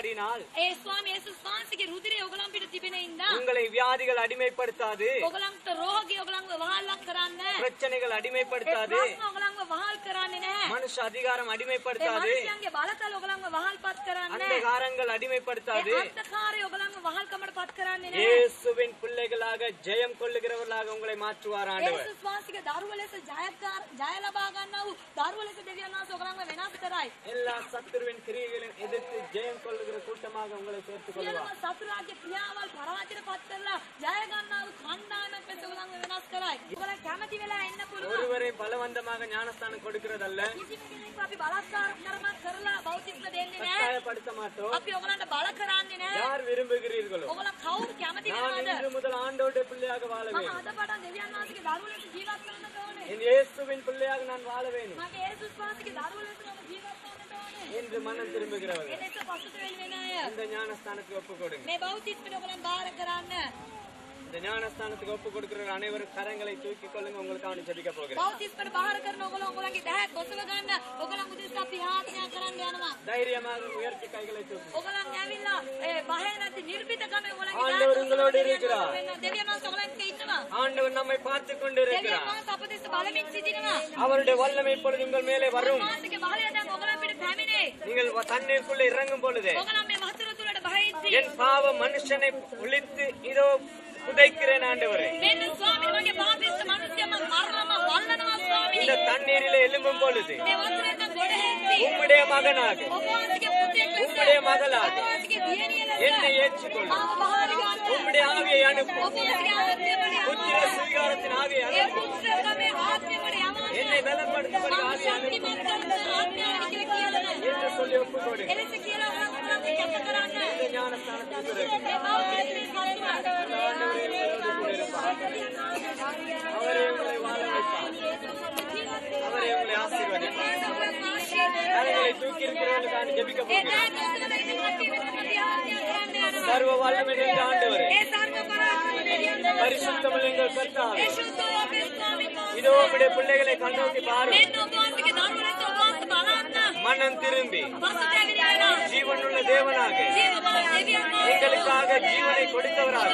இருக்கிறபடினால் ස්වාමී යේසුස් වහන්සේගේ රුධිරය ඔයගලන් පිට තිබෙන ඉඳා உங்களை வியாதிகள் அடிமைப்படுத்தாது, ඔයගලන්ට රෝගී ඔයගලන්ව වහල්ලක් කරන්න பிரச்சனைகள் அடிமைப்படுத்தாது, ඔයගලන්ව වහල් කරන්නේ නැහැ. மனுஷ அதிகாரம் அடிமைப்படுத்தாது, මනුෂ්‍යයන්ගේ බලතල ඔයගලන්ව වහල්පත් කරන්නේ නැහැ. அந்தகாரங்கள் அடிமைப்படுத்தாது. අන්ධකාරය ඔයගලන්ව වහල්කමට පත් කරන්නේ නැහැ. இயேசுவின் பிள்ளைகளாக ஜெயம் கொள்ளுகிறவர்களாக உங்களை மாற்றுவார் ஆண்டவர். යේසුස් වහන්සේගේ දරුවෝ ලෙස ජය ලබා ගන්නා වූ දරුවෝ ලෙස දෙවියන් වහන්සේ ඔයගලන්ව වෙනස් කරයි. எல்லா சத்துருவின் கிரியைகளையும் எதிர்த்து ஜெயம் கொள்ளுகிற கூட்டமாக உங்களை சேர்த்துக் கொள்வார். සියලුම සතුරාගේ ක්‍රියාවල් පරාජයට පත් කරලා ජය ගන්නා වූ කණ්ඩායමක් ලෙස ඔයගලන්ව වෙනස් කරයි. ඔයගලන් කැමති වෙලා එන්න පුළුවන්. ஒருவரை பலவந்தமாக ஞானஸ்தானம் கொடுக்கிறதல்ல, කිසිම කෙනෙක් අපි බලාත්කාරකමක් කරලා බෞද්ධිස්ම දෙන්නේ නැහැ. கட்டாயப்படுத்த மாட்டோம். අපි ඔයගලන්ට බල කරන්නේ නැහැ. யார் விரும்புகிறீர்களோ ඔයගලන් කවුරු කැමති நான் වෙනවද? இன்று முதல் ஆண்டவருடைய பிள்ளையாக வாழ මම வேண்டும். අද පටන් දෙවියන් වහන්සේගේ දරුවෝ ලෙස ජීවත් වෙන්න ඕනේ. என் இயேசுவின் பிள்ளையாக நான் வாழ வேண்டும் මගේ යේසුස් වහන්සේගේ දරුවෝ ලෙස මම ජීවත් වෙන්න ඕනේ. என்று மனம் திரும்புகிறவர்கள் එලෙස පසුත වෙන අය இந்த ஞானஸ்தானத்துக்கு ஒப்பு கொடுங்க. මේ බෞද්ධිස්මට ඔයගලන් බාර කරන්න. இந்த ஞானஸ்தானத்துக்கு ஒப்பு கொடுக்கிற அனைவரும் கரங்களை தூக்கி கொள்ளுங்க. உங்களுக்காக ஜெபிக்க போகிறேன். බෞද්ධිස්මට බාර කරන ඔයගලන්ගේ දැහත් ඔසව ගන්න. ඔයගලන් උදෙසා ප්‍රාර්ථනා කරන්න යනවා. தைரியமாக உயர்த்தி கைகளை தூக்கு. ඔයගලන් ඇවිල්ලා ඒ බය නැති නිර්භීතකම ඔයගලන්ගේ ஆண்டவர் உங்களோடு இருக்கிறார். දෙවියන් වහන්සේ ඔයගලන්ට ඉන්නවා. ஆண்டவர் நம்மை பார்த்து கொண்டு දෙවියන් இருக்கிறார். වහන්සේ අප දෙස බලමින් සිටිනවා. அவருடைய வல்லமை இப்பொழுது உங்கள் மேலே வரும். මාසික බලය දැන් ඔයගලන් පිට පැමිණේ. நீங்கள் தண்ணீருக்குள்ளே இறங்கும் பொழுது ඔයගලන් මේ වතුර තුලට බහිද්දී என் பாவ மனுஷனை ஒழித்து இதோ புதைக்கிறேன் ஆண்டவரே. මෙන්න ස්වාමීන් වහන්සේ පාපිස්ත මිනිස්යම මරණම වන්නනවා ස්වාමීනි. இந்த தண்ணீரிலே எழும்பும் பொழுது මේ වතුරෙන් ගොඩ හැද්දී உம்முடைய மகனாக ඔබ වහන්සේගේ පුතෙක් ලෙස உம்முடைய மகளாக ඔබ වහන්සේගේ දියණිය ලෙස என்னை ஏற்றுக்கொள்ளும். මාව බාර ගන්න. உம்முடைய ஆவியை அனுப்பும். ඔබ වහන්සේගේ ආත්මය புத்திர சுவீகாரத்தின் ஆவியை ඒ அனுப்பும். පුත්‍රකමේ ආත්මය වල යවන්න. என்னை பலப்படுத்தும்படி ஆவியை அனுப்பும் ශක්තිමත් කරන ආත්මය කියලා என்று சொல்லி ஒப்பு கொடுங்க. එලෙස කියලා ඔයගලන් කැප කරන්න. இந்த ஞானஸ்தானத்துக்கு பிறகு මේ බෞද්ධිස්මේ அவரே உங்களை வாழ வைப்பார். அவரே உங்களை ஆசீர்வதிப்பார். கரங்களை தூக்கி இருக்கிறவர்களுக்காக ஜெபிக்க போகிறேன். சர்வ வல்லமை நிறைந்த ஆண்டவரே, பரிசுத்தமுள்ள எங்கள் கர்த்தாவே, இதோ உம்முடைய பிள்ளைகளை கண்ணோக்கி பாரும். மனம் திரும்பி ஜீவனுள்ள தேவனாக எங்களுக்காக ஜீவனை கொடுத்தவராக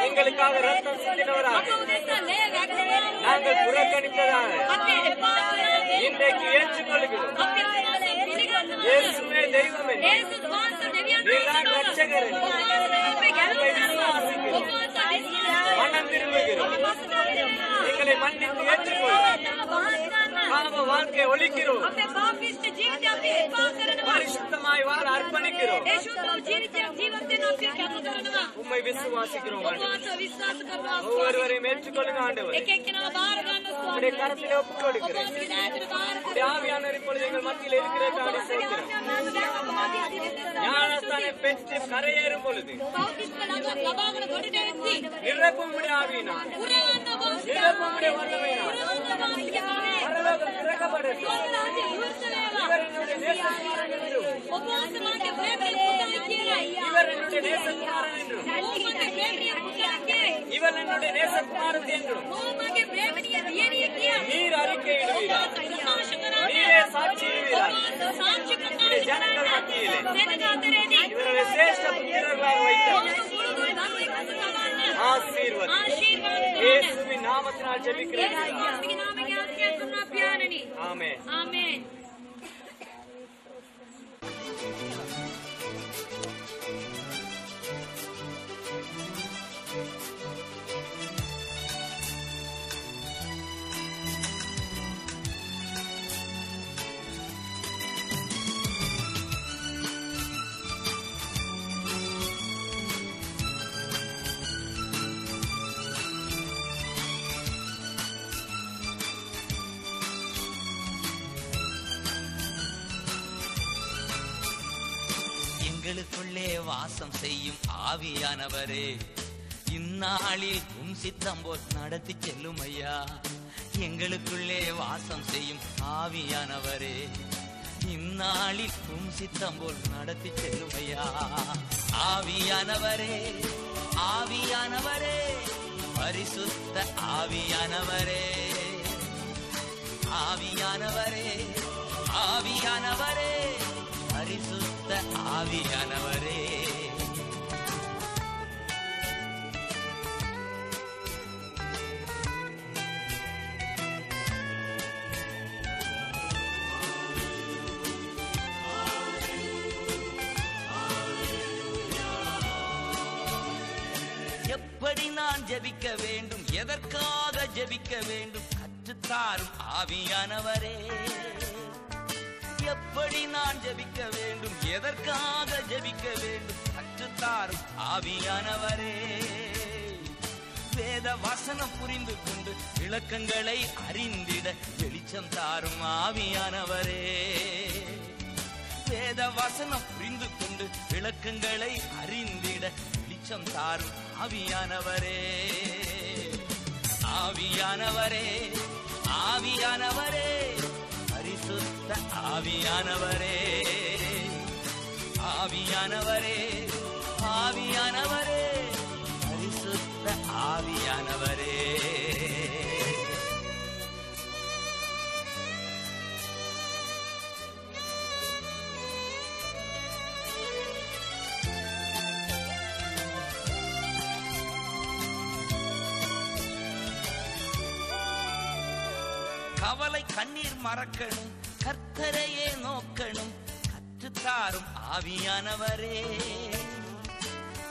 எங்களுக்காக ரத்தம் சிந்தினவராக நாங்கள் புறக்கணித்ததாக இன்றைக்கு ஏற்றுக்கொள்கிறோம். இயேசுவே தெய்வமே, நீர்தான் ரட்சகர். மனம் திரும்புகிறோம். எங்களை மன்னித்து ஏற்றுக்கொள்கிறோம். பாவ வாழ்க்கை ஒழிக்கிறோம். பரிசுத்தமாய் வாழ அர்ப்பணிக்கிறோம். உம்மை விசுவாசிக்கிறோம். ஒவ்வொருவரையும் ஏற்றுக்கொள்ளுங்க ஆண்டவர். உம்முடைய கரத்திலே ஒப்புக் கொடுக்கிறேன். உம்முடைய ஆவியானவர் இப்பொழுது எங்கள் மத்தியில் இருக்கிறதற்காக சேர்க்கிறோம். ஞானஸ்தானை பெற்று கரையேறும் பொழுது நிரப்பும் உம்முடைய ஆவியினால், நிரப்பும் உம்முடைய வல்லமையினால் பரலோகம் திறக்கப்படட்டும். இவர் என்னுடைய நேசகுமாரன் என்றும், இவர் என்னுடைய நேசகுமாரன் என்றும், இவர் என்னுடைய நேசகுமாரன் என்றும் நீர் அறிக்கையிடுவீரார். நீரே சாட்சியிடுவீரார். உம்முடைய ஜனங்கள் மத்தியிலே இவர்களை சிரேஷ்ட புத்திரர்களாக வைத்தார். ஆசீர்வாதம் இயேசுவின் நாமத்தினால் ஜெபிக்கிறேன். ஆமென். ஆமென். எங்களுக்குள்ளே வாசம் செய்யும் ஆவியானவரே, இந்நாளில் உம் சித்தம் போல் நடத்தி செல்லும் ஐயா. எங்களுக்குள்ளே வாசம் செய்யும் ஆவியானவரே, இந்நாளில் உம் சித்தம் போல் நடத்தி செல்லும் ஐயா. ஆவியானவரே, ஆவியானவரே, பரிசுத்த ஆவியானவரே, ஆவியானவரே, ஆவியானவரே, பரிசுத்த ஆவியானவரே. எப்படி நான் ஜெபிக்க வேண்டும், எதற்காக ஜெபிக்க வேண்டும் கற்றுத்தாரும் ஆவியானவரே. எப்படி நான் ஜெபிக்க வேண்டும், எதற்காக ஜெபிக்க வேண்டும் கற்றுத்தாரும் ஆவியானவரே. வேத வசனம் புரிந்து கொண்டு விளக்கங்களை அறிந்திட வெளிச்சம் தாரும் ஆவியானவரே. வேத வசனம் புரிந்து கொண்டு விளக்கங்களை அறிந்திட வெளிச்சம் தாரும் ஆவியானவரே. ஆவியானவரே, ஆவியானவரே, பரிசுத்த ஆவியானவரே. ஆவியானவரே, ஆவியானவரே, பரிசுத்த ஆவியானவரே. கவலை கண்ணீர் மறக்கணும், கர்த்தரையே நோக்கணும் கற்றுத்தாரும் ஆவியானவரே.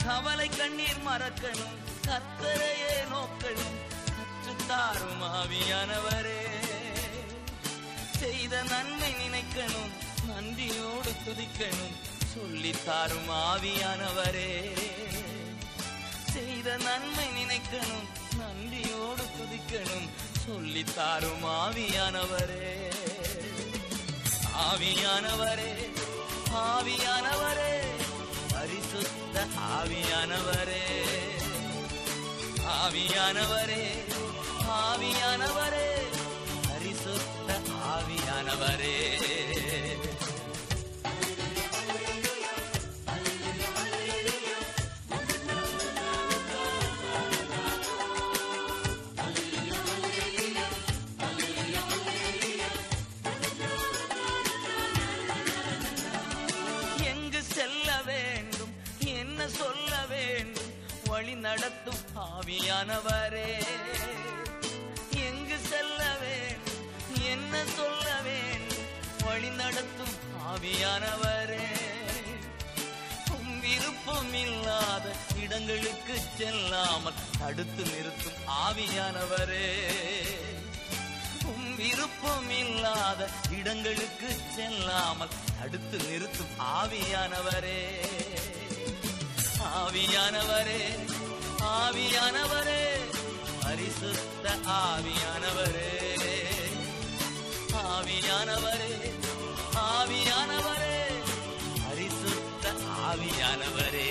கவலை கண்ணீர் மறக்கணும், கர்த்தரையே நோக்கணும் கற்றுத்தாரும் ஆவியானவரே. செய்த நன்மை நினைக்கணும், நன்றியோடு துதிக்கணும் சொல்லித்தாரும் ஆவியானவரே. செய்த நன்மை நினைக்கணும், நன்றியோடு துதிக்கணும் சொல்லித்தாரும் ஆவியானவரே. ஆவியானவரே, ஆவியானவரே, பரிசுத்த ஆவியானவரே. ஆவியானவரே, ஆவியானவரே, பரிசுத்த ஆவியானவரே. சொல்ல வேண்டும் வழி நடத்தும் ஆவியானவரே. எங்கு செல்ல வேண்டும், என்ன சொல்ல வேண்டும் வழி நடத்தும் ஆவியானவரே. விருப்பம் இல்லாத இடங்களுக்கு செல்லாமல் தடுத்து நிறுத்தும் ஆவியானவரே. விருப்பம் இல்லாத இடங்களுக்கு செல்லாமல் தடுத்து நிறுத்தும் ஆவியானவரே. ஆவியானவரே, ஆவியானவரே, பரிசுத்த ஆவியானவரே. ஆவியானவரே, ஆவியானவரே, பரிசுத்த ஆவியானவரே.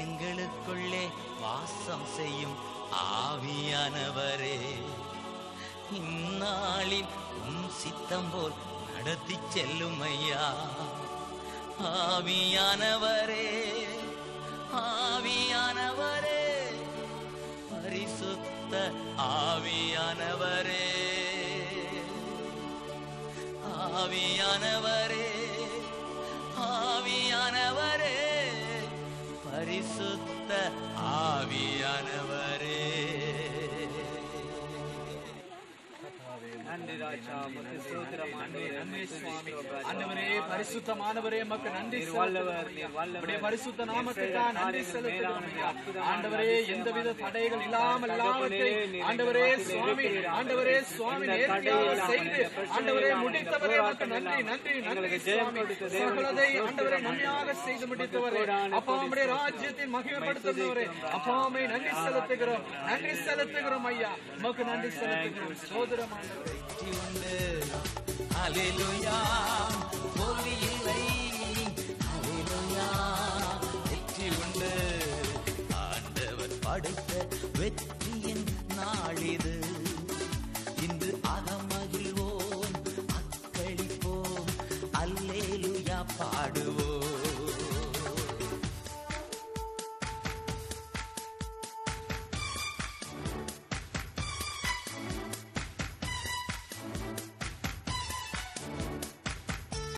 எங்களுக்குள்ளே வாசம் செய்யும் ஆவியானவரே. இந்நாளில் உம் சித்தம் போல் நடத்தி செல்லும் ஐயா. ஆவியானவரே, ஆவியானவரே, பரிசுத்த ஆவியானவரே. ஆவியானவரே, ஆவியானவரே, பரிசுத்த ஆவியானவரே. நன்றி ராஜா, உமக்கு ஸ்தோத்திரம் ஆண்டவரே. நன்றி சுவாமி. ஆண்டவரே பரிசுத்தமானவரே, உமக்கு நன்றி வல்லவர். உம்முடைய பரிசுத்த நாமத்துக்காக நன்றி செலுத்துகிறோம். ஆண்டவரே எந்தவித தடைகள் இல்லாமல் எல்லாவற்றையும் ஆண்டவரே சுவாமி, ஆண்டவரே சுவாமி நேர்த்தியாக செய்து ஆண்டவரே முடித்தவரே உமக்கு நன்றி, நன்றி, நன்றி சுவாமி. சகலதை ஆண்டவரே நன்மையாக செய்து முடித்தவரே, அப்பா உம்முடைய ராஜ்யத்தின் மகிமைப்படுத்துகிறவரே, அப்பா உம்மை நன்றி செலுத்துகிறோம், நன்றி செலுத்துகிறோம் ஐயா. உமக்கு நன்றி செலுத்துகிறோம். ஸ்தோத்திரம் ஆண்டவரே. அல்லேலூயா, தோல்வி இல்லை. அல்லேலூயா, வெற்றி உண்டு. ஆண்டவர் படைத்த வெற்றியின் நாளிது. இன்று அகமகிழ்வோம், அக்களிப்போம், அல்லேலூயா பாடுவோம்.